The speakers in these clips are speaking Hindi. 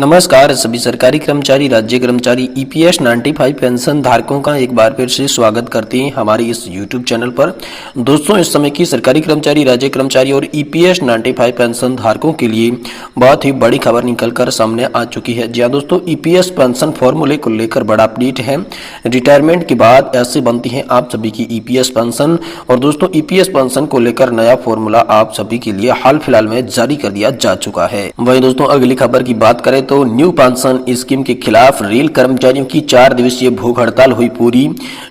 नमस्कार सभी सरकारी कर्मचारी, राज्य कर्मचारी, ईपीएस 95 पेंशन धारकों का एक बार फिर से स्वागत करते हैं हमारे इस यूट्यूब चैनल पर। दोस्तों, इस समय की सरकारी कर्मचारी, राज्य कर्मचारी और ईपीएस 95 पेंशन धारकों के लिए बहुत ही बड़ी खबर निकलकर सामने आ चुकी है। जी हाँ दोस्तों, ईपीएस पेंशन फॉर्मूले को लेकर बड़ा अपडेट है। रिटायरमेंट के बाद ऐसे बनती है आप सभी की ईपीएस पेंशन। और दोस्तों, ईपीएस पेंशन को लेकर नया फॉर्मूला आप सभी के लिए हाल फिलहाल में जारी कर दिया जा चुका है। वही दोस्तों, अगली खबर की बात करें तो न्यू पेंशन स्कीम के खिलाफ रेल कर्मचारियों की 4 दिवसीय भूख हड़ताल हुई पूरी।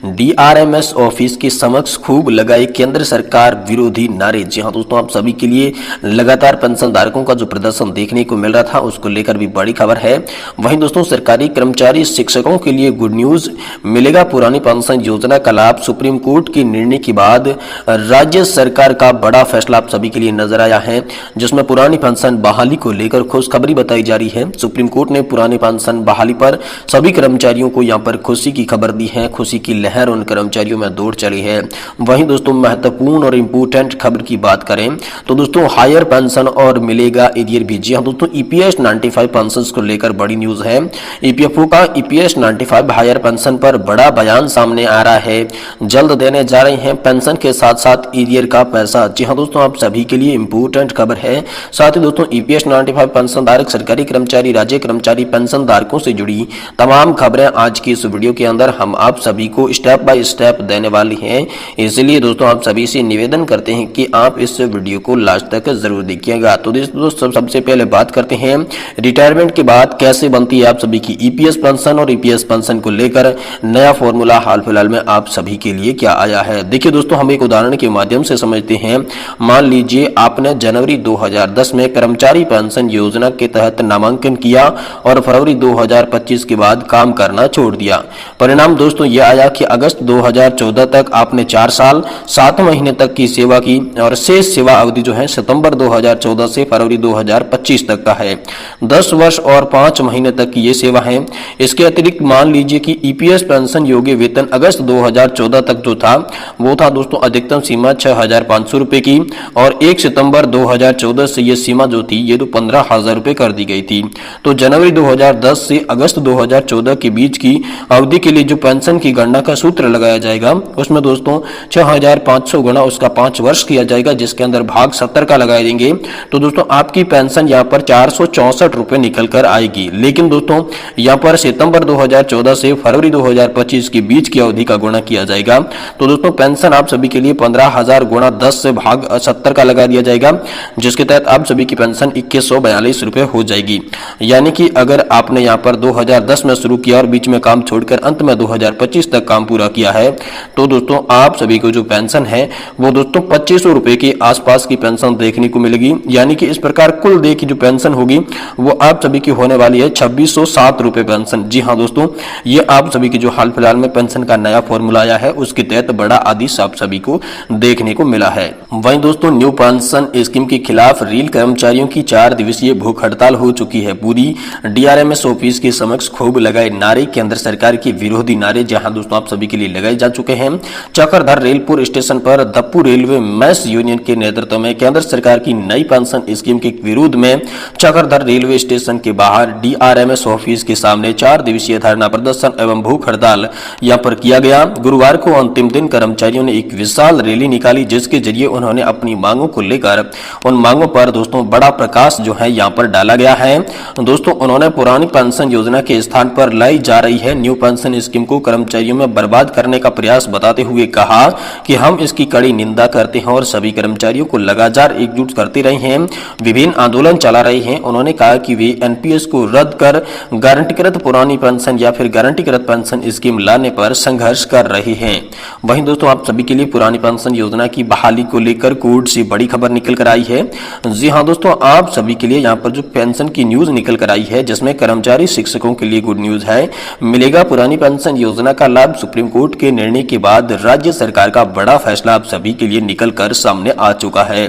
डीआरएमएस ऑफिस के समक्ष खूब लगाए केंद्र सरकार विरोधी नारे। जी हां दोस्तों, आप सभी के लिए लगातार पेंशन धारकों का जो प्रदर्शन देखने को मिल रहा था उसको लेकर भी बड़ी खबर है। वहीं दोस्तों, सरकारी कर्मचारी शिक्षकों के लिए गुड न्यूज, मिलेगा पुरानी पेंशन योजना का लाभ। सुप्रीम कोर्ट के निर्णय के बाद राज्य सरकार का बड़ा फैसला आप सभी के लिए नजर आया है, जिसमें पुरानी पेंशन बहाली को लेकर खुशखबरी बताई जा रही है। सुप्रीम कोर्ट ने पुरानी पेंशन बहाली पर सभी कर्मचारियों को यहां पर खुशी की खबर दी है। खुशी की लहर उन कर्मचारियों में दौड़ चली है। वहीं दोस्तों, महत्वपूर्ण और इंपोर्टेंट खबर की बात करें तो दोस्तों, हायर पेंशन और मिलेगा एरियर भी। जी हां दोस्तों, ईपीएस 95 पेंशन को लेकर बड़ी न्यूज है। ईपीएफओ का ईपीएस 95 हायर पेंशन पर बड़ा बयान सामने आ रहा है। जल्द देने जा रहे हैं पेंशन के साथ साथ एरियर का पैसा। जी हां दोस्तों, आप सभी के लिए इंपोर्टेंट खबर है। साथ ही दोस्तों, ईपीएस 95 पेंशन धारक, सरकारी कर्मचारी, राज्य कर्मचारी, पेंशन धारकों से जुड़ी तमाम खबरें आज की इस वीडियो के अंदर हम आप सभी को स्टेप बाय स्टेप देने वाली हैं। इसलिए दोस्तों, आप सभी से निवेदन करते हैं कि आप इस वीडियो को लास्ट तक जरूर देखिएगा। तो दोस्तों, सबसे पहले बात करते हैं रिटायरमेंट के बाद कैसे बनती है आप सभी की ईपीएस पेंशन, और ईपीएस पेंशन को लेकर नया फॉर्मूला हाल फिलहाल में आप सभी के लिए क्या आया है। देखिए दोस्तों, हम एक उदाहरण के माध्यम से समझते हैं। मान लीजिए आपने जनवरी 2010 में कर्मचारी पेंशन योजना के तहत नामांकन किया और फरवरी 2025 के बाद काम करना छोड़ दिया। परिणाम दोस्तों यह आया कि अगस्त 2014 तक आपने 4 साल 7 महीने तक की सेवा की, और शेष सेवा अवधि जो है सितंबर 2014 से फरवरी 2025 तक का है। 10 वर्ष और 5 महीने तक की ये सेवा है। इसके अतिरिक्त मान लीजिए कि ईपीएस पेंशन योग्य वेतन अगस्त 2014 तक जो था वो था दोस्तों अधिकतम सीमा 6,500 रुपए की, और 1 सितंबर 2014 से ये सीमा जो थी ये तो 15,000 रुपए कर दी गई थी। तो जनवरी 2010 से अगस्त 2014 के बीच की अवधि के लिए जो पेंशन की गणना का सूत्र लगाया जाएगा उसमें दोस्तों 6,500 गुना उसका 5 वर्ष किया जाएगा, जिसके अंदर भाग 70 का लगाए देंगे। तो दोस्तों, आपकी पेंशन यहाँ पर 464 रुपए निकल कर आएगी। लेकिन दोस्तों, यहाँ पर सितंबर 2014 से फरवरी 2025 के बीच की अवधि का गुणा किया जाएगा। तो दोस्तों, पेंशन आप सभी के लिए 15,000 गुणा 10 से भाग 70 का लगा दिया जाएगा, जिसके तहत आप सभी की पेंशन 2142 रुपए हो जाएगी। यानी कि अगर आपने यहाँ पर 2010 में शुरू किया और बीच में काम छोड़कर अंत में 2025 तक काम पूरा किया है, तो दोस्तों आप सभी को जो पेंशन है वो दोस्तों 2500 रुपए के आसपास की पेंशन देखने को मिलेगी। यानी कि इस प्रकार कुल देय की जो पेंशन होगी वो आप सभी की होने वाली है 2607 रुपए पेंशन। जी हाँ दोस्तों, ये आप सभी की जो हाल फिलहाल में पेंशन का नया फॉर्मूला आया है उसके तहत बड़ा आदेश आप सभी को देखने को मिला है। वहीं दोस्तों, न्यू पेंशन स्कीम के खिलाफ रेल कर्मचारियों की 4 दिवसीय भूख हड़ताल हो चुकी है पूरी। डीआरएमएस ऑफिस के समक्ष खूब लगाए नारे, केंद्र सरकार के विरोधी नारे जहां दोस्तों आप सभी के लिए लगाए जा चुके हैं। चक्रधर रेलपुर स्टेशन पर दप्पू रेलवे मैस यूनियन के नेतृत्व में केंद्र सरकार की नई पेंशन स्कीम के विरोध में चक्रधर रेलवे स्टेशन के बाहर डीआरएमएस ऑफिस के सामने 4 दिवसीय धरना प्रदर्शन एवं भूख हड़ताल यहां पर किया गया। गुरुवार को अंतिम दिन कर्मचारियों ने एक विशाल रैली निकाली, जिसके जरिए उन्होंने अपनी मांगों को लेकर उन मांगों पर दोस्तों बड़ा प्रकाश जो है यहाँ पर डाला गया है। दोस्तों, उन्होंने पुरानी पेंशन योजना के स्थान पर लाई जा रही है न्यू पेंशन स्कीम को कर्मचारियों में बर्बाद करने का प्रयास बताते हुए कहा कि हम इसकी कड़ी निंदा करते हैं और सभी कर्मचारियों को लगातार एकजुट करते रहे हैं, विभिन्न आंदोलन चला रहे हैं। उन्होंने कहा कि वे एनपीएस को रद्द कर गारंटीकृत पुरानी पेंशन या फिर गारंटीकृत पेंशन स्कीम लाने पर संघर्ष कर रहे हैं। वहीं दोस्तों, आप सभी के लिए पुरानी पेंशन योजना की बहाली को लेकर कोर्ट से बड़ी खबर निकल कर आई है। जी हाँ दोस्तों, आप सभी के लिए यहाँ पर जो पेंशन की न्यूज निकल कर आई है, जिसमें कर्मचारी शिक्षकों के लिए गुड न्यूज है। मिलेगा पुरानी पेंशन योजना का लाभ। सुप्रीम कोर्ट के निर्णय के बाद राज्य सरकार का बड़ा फैसला आप सभी के लिए निकल कर सामने आ चुका है।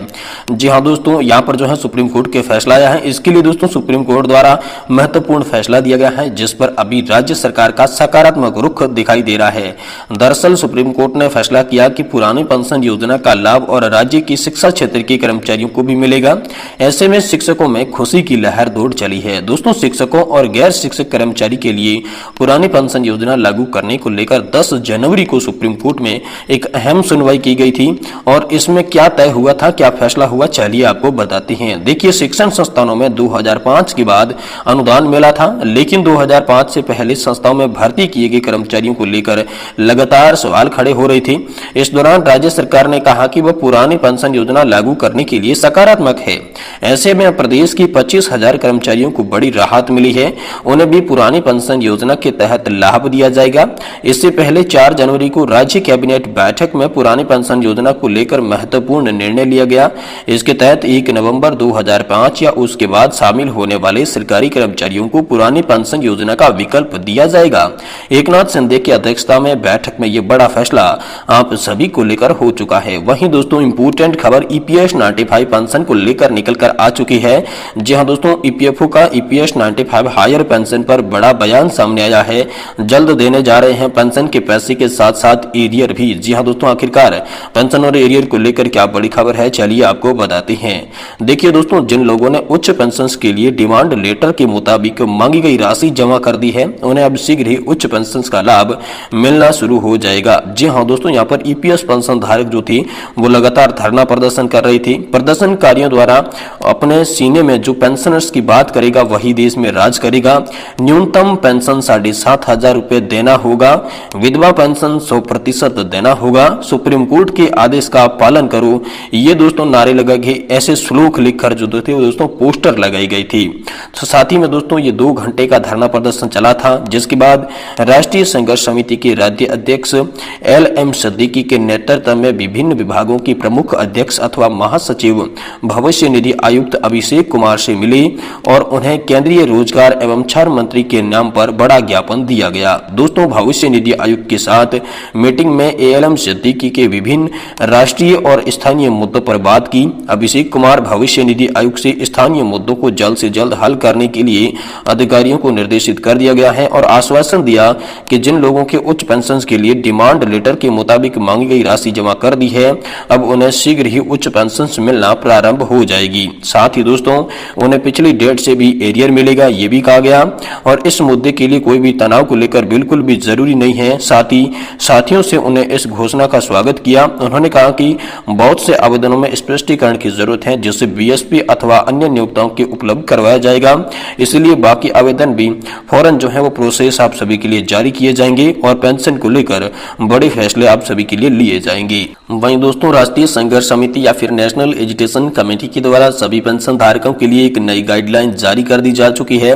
जी हाँ दोस्तों, यहाँ पर जो है सुप्रीम कोर्ट के फैसला आया है। इसके लिए दोस्तों सुप्रीम कोर्ट द्वारा महत्वपूर्ण फैसला दिया गया है, जिस पर अभी राज्य सरकार का सकारात्मक रुख दिखाई दे रहा है। दरअसल सुप्रीम कोर्ट ने फैसला किया कि पुरानी पेंशन योजना का लाभ और राज्य की शिक्षा क्षेत्र के कर्मचारियों को भी मिलेगा। ऐसे में शिक्षकों में खुशी की लहर दौड़ चली है। है। दोस्तों, शिक्षकों और गैर शिक्षक कर्मचारी के लिए पुरानी पेंशन योजना लागू करने को लेकर 10 जनवरी को सुप्रीम कोर्ट में एक अहम सुनवाई की गई थी और इसमें क्या तय हुआ था, क्या फैसला हुआ, चलिए आपको बताते हैं। देखिए, शिक्षण संस्थानों में 2005 के बाद अनुदान मिला था, लेकिन 2005 से पहले संस्थाओं में भर्ती किए गए कर्मचारियों को लेकर लगातार सवाल खड़े हो रहे थे। इस दौरान राज्य सरकार ने कहा कि वह पुरानी पेंशन योजना लागू करने के लिए सकारात्मक है। ऐसे में प्रदेश की 25,000 कर्मचारियों को बड़ी राहत मिली है, उन्हें भी पुरानी पेंशन योजना के तहत लाभ दिया जाएगा। इससे पहले 4 जनवरी को राज्य कैबिनेट बैठक में पुरानी पेंशन योजना को लेकर महत्वपूर्ण निर्णय लिया गया। इसके तहत 1 नवंबर 2005 या उसके बाद शामिल होने वाले सरकारी कर्मचारियों को पुरानी पेंशन योजना का विकल्प दिया जाएगा। एकनाथ शिंदे की अध्यक्षता में बैठक में यह बड़ा फैसला आप सभी को लेकर हो चुका है। वहीं दोस्तों, इंपोर्टेंट खबर ईपीएस 95 पेंशन को लेकर निकल कर आ चुकी है। जी हां दोस्तों, ईपीएफओ का ईपीएस 95 हायर पेंशन पर बड़ा बयान सामने आया है। जल्द देने जा रहे हैं पेंशन के पैसे के साथ साथ एरियर भी। जी हां दोस्तों, आखिरकार पेंशन और एरियर को लेकर क्या बड़ी खबर है, चलिए आपको बताते हैं। देखिए दोस्तों, जिन लोगों ने उच्च पेंशन के लिए डिमांड लेटर के मुताबिक मांगी गई राशि जमा कर दी है, उन्हें अब शीघ्र ही उच्च पेंशन का लाभ मिलना शुरू हो जाएगा। जी हां दोस्तों, यहाँ पर ईपीएस पेंशन धारक जो थी वो लगातार धरना प्रदर्शन कर रही थी। प्रदर्शनकारियों द्वारा अपने सीने में जो पेंशनर्स की बात करेगा वही देश में राज करेगा। न्यूनतम पेंशन 7,500 रुपए देना होगा, विधवा पेंशन 100% देना होगा, सुप्रीम कोर्ट के आदेश का पालन करो, ये दोस्तों नारे लगा के ऐसे श्लोक लिखकर जो थे वो दोस्तों पोस्टर लगाई गई थी। तो साथ ही में दोस्तों ये 2 घंटे का धरना प्रदर्शन चला था, जिसके बाद राष्ट्रीय संघर्ष समिति के राज्य अध्यक्ष LM सिद्दीकी के नेतृत्व में विभिन्न विभागों की प्रमुख अध्यक्ष अथवा महासचिव भविष्य निधि आयुक्त अभिषेक कुमार से मिले और उन्हें केंद्रीय रोजगार एवं श्रम मंत्री के नाम पर बड़ा ज्ञापन दिया गया। दोस्तों, भविष्य निधि आयुक्त के साथ मीटिंग में LM सिद्दीकी के विभिन्न राष्ट्रीय और स्थानीय मुद्दों पर बात की। अभिषेक कुमार भविष्य निधि आयुक्त से स्थानीय मुद्दों को जल्द से जल्द हल करने के लिए अधिकारियों को निर्देशित कर दिया गया है और आश्वासन दिया कि जिन लोगों के उच्च पेंशन के लिए डिमांड लेटर के मुताबिक मांगी गई राशि जमा कर दी है, अब उन्हें शीघ्र ही उच्च पेंशन मिलना प्रारंभ हो जाएगी। साथ ही दोस्तों, उन्हें पिछली डेट से भी एरियर मिलेगा, ये भी कहा गया और इस मुद्दे के लिए कोई भी तनाव को लेकर बिल्कुल भी जरूरी नहीं है। साथ ही साथियों से उन्हें इस घोषणा का स्वागत किया। उन्होंने कहा कि बहुत से आवेदनों में स्पष्टीकरण की जरूरत है, जिससे बीएसपी अथवा अन्य नियोक्ताओं के उपलब्ध करवाया जाएगा। इसलिए बाकी आवेदन भी फौरन जो है वो प्रोसेस आप सभी के लिए जारी किए जाएंगे और पेंशन को लेकर बड़े फैसले आप सभी के लिए लिए जाएंगे। वहीं दोस्तों, राष्ट्रीय संघर्ष समिति या फिर नेशनल एजुकेशन कमेटी के द्वारा सभी पेंशन धारकों के लिए एक नई गाइडलाइन जारी कर दी जा चुकी है,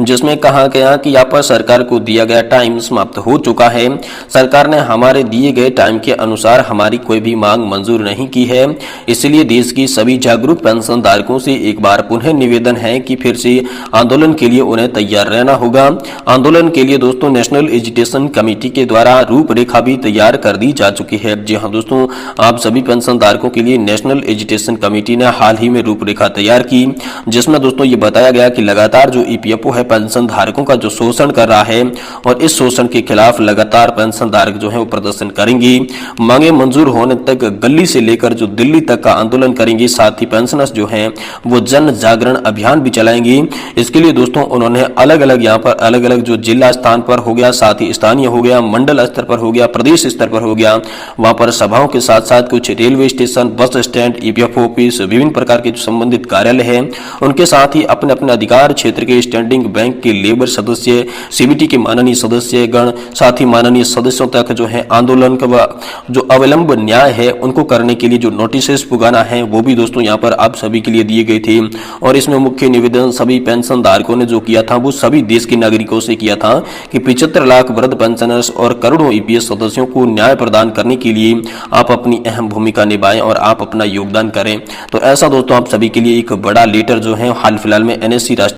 जिसमें कहा गया कि यहाँ पर सरकार को दिया गया टाइम समाप्त हो चुका है। सरकार ने हमारे दिए गए टाइम के अनुसार हमारी कोई भी मांग मंजूर नहीं की है, इसलिए देश की सभी जागरूक पेंशन धारकों से एक बार पुनः निवेदन है कि फिर से आंदोलन के लिए उन्हें तैयार रहना होगा। आंदोलन के लिए दोस्तों नेशनल एजुकेशन कमेटी के द्वारा रूपरेखा भी तैयार कर दी जा चुकी है। जी हाँ दोस्तों, आप सभी पेंशन धारकों के लिए नेशनल एजुकेशन कमेटी ने हाल ही में रूपरेखा तैयार की, जिसमें दोस्तों ये बताया गया कि लगातार जो ईपीएफओ है पेंशन धारकों का जो शोषण कर रहा है और इस शोषण के खिलाफ लगातार पेंशन धारक जो है वो प्रदर्शन करेंगे। मांगे मंजूर होने तक गली से लेकर जो दिल्ली तक का आंदोलन करेंगे। साथ ही पेंशनर्स जो हैं वो जन जागरण अभियान भी चलाएंगे। इसके लिए दोस्तों उन्होंने अलग अलग यहाँ पर अलग अलग जो जिला स्थान पर हो गया, साथ ही स्थानीय हो गया, मंडल स्तर पर हो गया, प्रदेश स्तर पर हो गया, वहां पर सभाओं के साथ साथ कुछ railway station, bus stand, EPFO office, विभिन्न प्रकार के जो संबंधित कार्यालय हैं उनके साथ ही अपने अपने अधिकार क्षेत्र के स्टैंडिंग बैंक के लेबर सदस्य, सीबीटी के माननीय सदस्य गण, साथ ही माननीय सदस्यों तक जो है आंदोलन का जो अविलंब न्याय है उनको करने के लिए जो नोटिस पुगाना है वो भी दोस्तों यहाँ पर आप सभी के लिए दिए गए थे। और इसमें मुख्य निवेदन सभी पेंशन धारकों ने जो किया था वो सभी देश के नागरिकों से किया था कि 75 लाख वृद्ध पेंशनर्स और करोड़ों ईपीएस सदस्यों को न्याय प्रदान करने के लिए आप अपनी अहम भूमिका निभाएं और आप अपना योगदान करें। तो ऐसा दोस्तों आप सभी के लिए एक बड़ा लेटर जो है हाल फिलहाल में एनएससी